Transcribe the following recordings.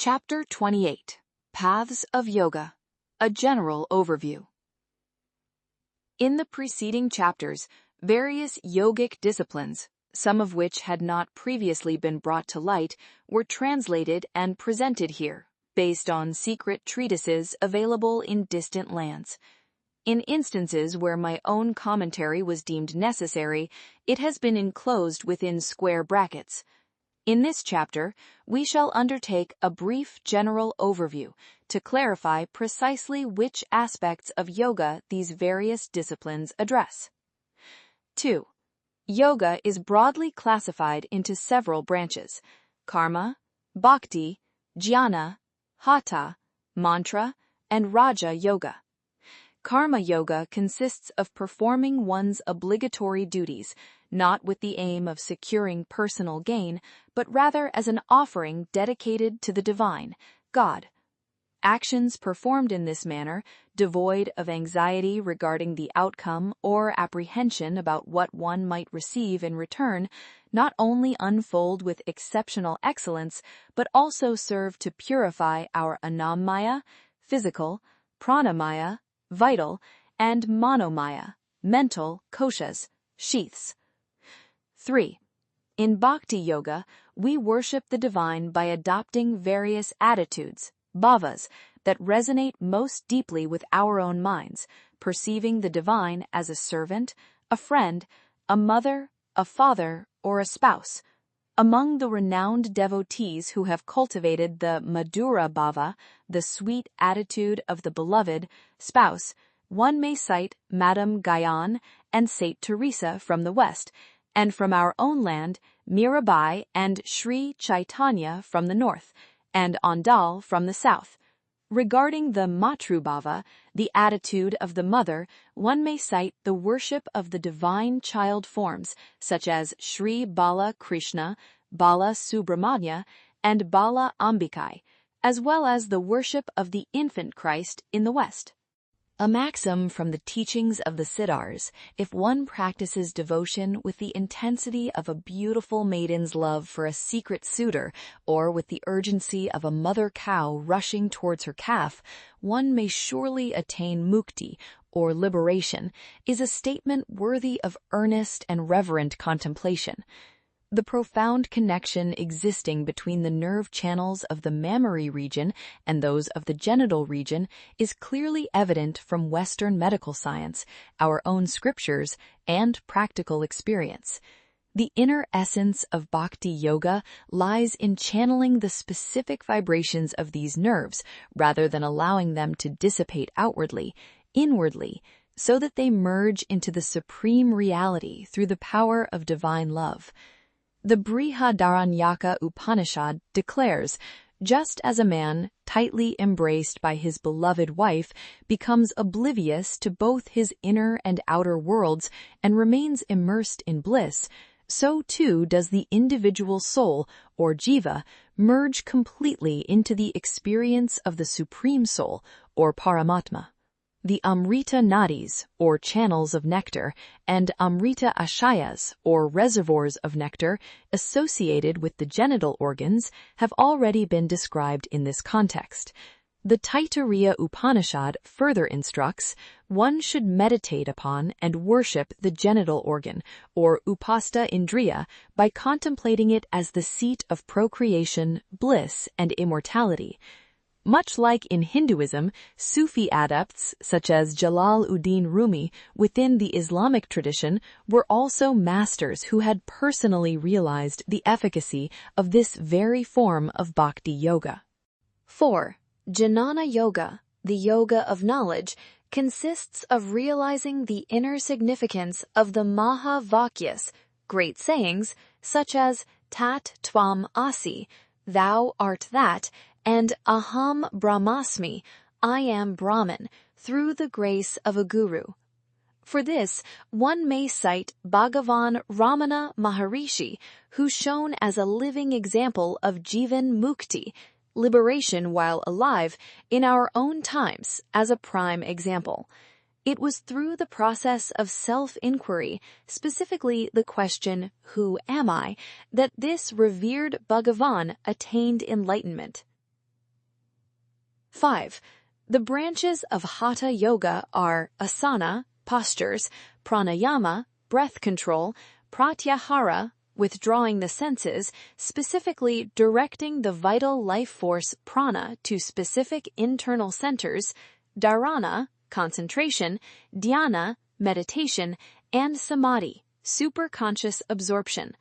Chapter 28, Paths of Yoga, a General Overview. In the preceding chapters, various yogic disciplines, some of which had not previously been brought to light, were translated and presented here, based on secret treatises available in distant lands. In instances where my own commentary was deemed necessary, it has been enclosed within square brackets. In this chapter, we shall undertake a brief general overview to clarify precisely which aspects of yoga these various disciplines address. 2. Yoga is broadly classified into several branches: karma, bhakti, jnana, hatha, mantra, and raja yoga. Karma yoga consists of performing one's obligatory duties, not with the aim of securing personal gain, but rather as an offering dedicated to the divine, God. Actions performed in this manner, devoid of anxiety regarding the outcome or apprehension about what one might receive in return, not only unfold with exceptional excellence, but also serve to purify our annamaya, physical, pranamaya, vital, and manomaya, mental, koshas, sheaths. 3. In Bhakti Yoga, we worship the divine by adopting various attitudes, bhavas, that resonate most deeply with our own minds, perceiving the divine as a servant, a friend, a mother, a father, or a spouse. Among the renowned devotees who have cultivated the Madhura Bhava, the sweet attitude of the beloved spouse, one may cite Madame Guyon and Saint Teresa from the West, and from our own land, Mirabai and Sri Chaitanya from the north, and Andal from the south. Regarding the Matrubhava, the attitude of the mother, one may cite the worship of the divine child forms, such as Sri Bala Krishna, Bala Subramanya, and Bala Ambikai, as well as the worship of the infant Christ in the West. A maxim from the teachings of the Siddhars: if one practices devotion with the intensity of a beautiful maiden's love for a secret suitor, or with the urgency of a mother cow rushing towards her calf, one may surely attain mukti, or liberation, is a statement worthy of earnest and reverent contemplation. The profound connection existing between the nerve channels of the mammary region and those of the genital region is clearly evident from Western medical science, our own scriptures, and practical experience. The inner essence of Bhakti Yoga lies in channeling the specific vibrations of these nerves rather than allowing them to dissipate outwardly, inwardly, so that they merge into the supreme reality through the power of divine love. The Brihadaranyaka Upanishad declares, just as a man, tightly embraced by his beloved wife, becomes oblivious to both his inner and outer worlds and remains immersed in bliss, so too does the individual soul, or jiva, merge completely into the experience of the Supreme Soul, or Paramatma. The Amrita Nadis, or channels of nectar, and Amrita Ashayas, or reservoirs of nectar, associated with the genital organs, have already been described in this context. The Taittiriya Upanishad further instructs, one should meditate upon and worship the genital organ, or Upasta Indriya, by contemplating it as the seat of procreation, bliss, and immortality. Much like in Hinduism, Sufi adepts such as Jalal-ud-Din Rumi within the Islamic tradition were also masters who had personally realized the efficacy of this very form of Bhakti Yoga. 4. Jnana Yoga, the yoga of knowledge, consists of realizing the inner significance of the Mahavakyas, great sayings such as Tat Tvam Asi, thou art that, and Aham Brahmasmi, I am Brahman, through the grace of a guru. For this, one may cite Bhagavan Ramana Maharishi, who's shown as a living example of Jivan Mukti, liberation while alive, in our own times as a prime example. It was through the process of self-inquiry, specifically the question, who am I, that this revered Bhagavan attained enlightenment. 5. The branches of Hatha Yoga are asana, postures, pranayama, breath control, pratyahara, withdrawing the senses, specifically directing the vital life force prana to specific internal centers, dharana, concentration, dhyana, meditation, and samadhi, superconscious absorption.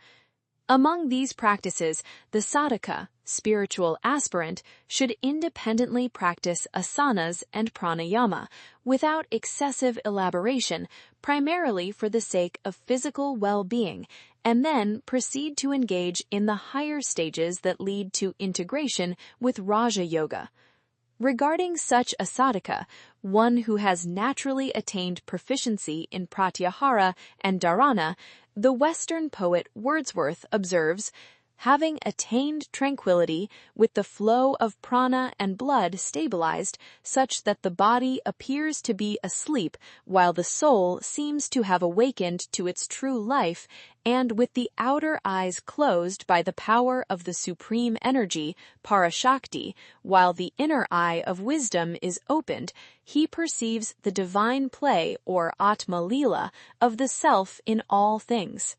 Among these practices, the sadhaka, spiritual aspirant, should independently practice asanas and pranayama without excessive elaboration, primarily for the sake of physical well-being, and then proceed to engage in the higher stages that lead to integration with Raja Yoga. Regarding such a sadhaka, one who has naturally attained proficiency in pratyahara and dharana, the Western poet Wordsworth observes, having attained tranquility with the flow of prana and blood stabilized such that the body appears to be asleep while the soul seems to have awakened to its true life, and with the outer eyes closed by the power of the supreme energy, Parashakti, while the inner eye of wisdom is opened, he perceives the divine play or Atma Lila of the self in all things.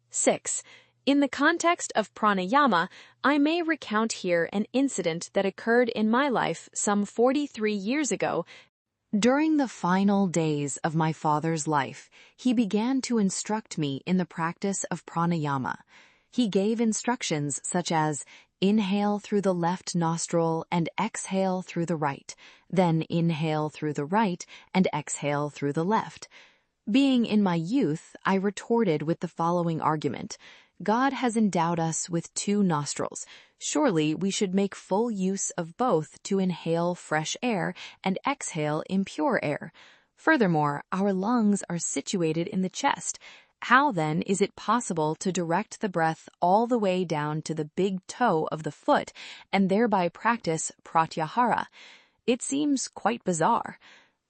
6. In the context of pranayama, I may recount here an incident that occurred in my life some 43 years ago. During the final days of my father's life, he began to instruct me in the practice of pranayama. He gave instructions such as inhale through the left nostril and exhale through the right, then inhale through the right and exhale through the left. Being in my youth, I retorted with the following argument: God has endowed us with 2 nostrils. Surely we should make full use of both to inhale fresh air and exhale impure air. Furthermore, our lungs are situated in the chest. How then is it possible to direct the breath all the way down to the big toe of the foot and thereby practice pratyahara? It seems quite bizarre.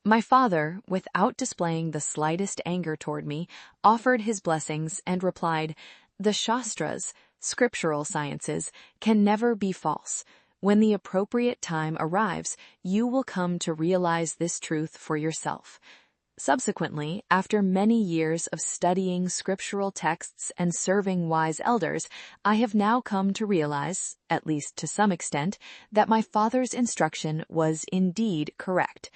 My father, without displaying the slightest anger toward me, offered his blessings and replied, "The Shastras, scriptural sciences, can never be false. When the appropriate time arrives, you will come to realize this truth for yourself." Subsequently, after many years of studying scriptural texts and serving wise elders, I have now come to realize, at least to some extent, that my father's instruction was indeed correct.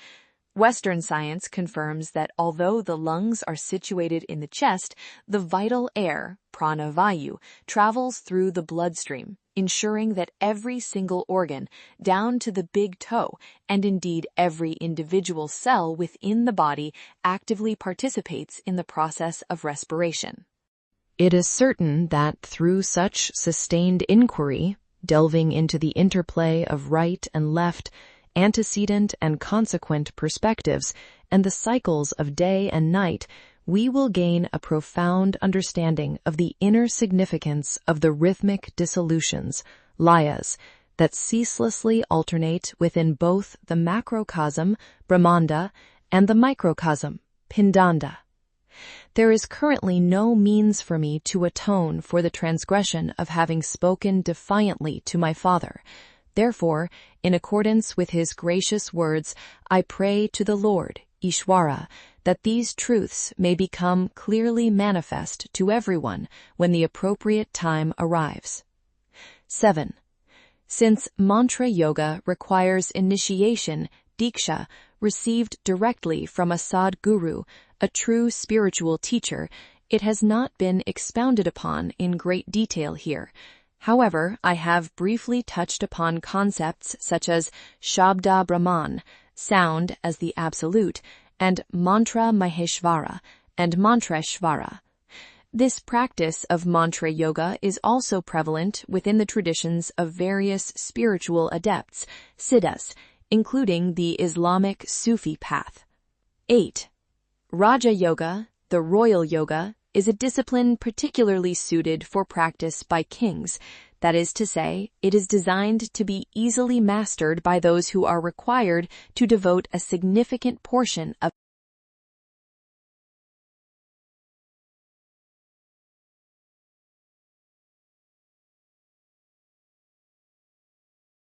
Western science confirms that although the lungs are situated in the chest, the vital air, pranavayu, travels through the bloodstream, ensuring that every single organ, down to the big toe, and indeed every individual cell within the body, actively participates in the process of respiration. It is certain that through such sustained inquiry, delving into the interplay of right and left, antecedent and consequent perspectives, and the cycles of day and night, we will gain a profound understanding of the inner significance of the rhythmic dissolutions, layas, that ceaselessly alternate within both the macrocosm, Brahmanda, and the microcosm, Pindanda. There is currently no means for me to atone for the transgression of having spoken defiantly to my father. Therefore, in accordance with his gracious words, I pray to the Lord, Ishwara, that these truths may become clearly manifest to everyone when the appropriate time arrives. 7. Since mantra yoga requires initiation, diksha, received directly from a sadguru, a true spiritual teacher, it has not been expounded upon in great detail here. However, I have briefly touched upon concepts such as Shabda Brahman, sound as the absolute, and Mantra Maheshvara and Mantreshvara. This practice of mantra yoga is also prevalent within the traditions of various spiritual adepts, Siddhars, including the Islamic Sufi path. 8. Raja Yoga, the royal yoga, is a discipline particularly suited for practice by kings. That is to say, it is designed to be easily mastered by those who are required to devote a significant portion of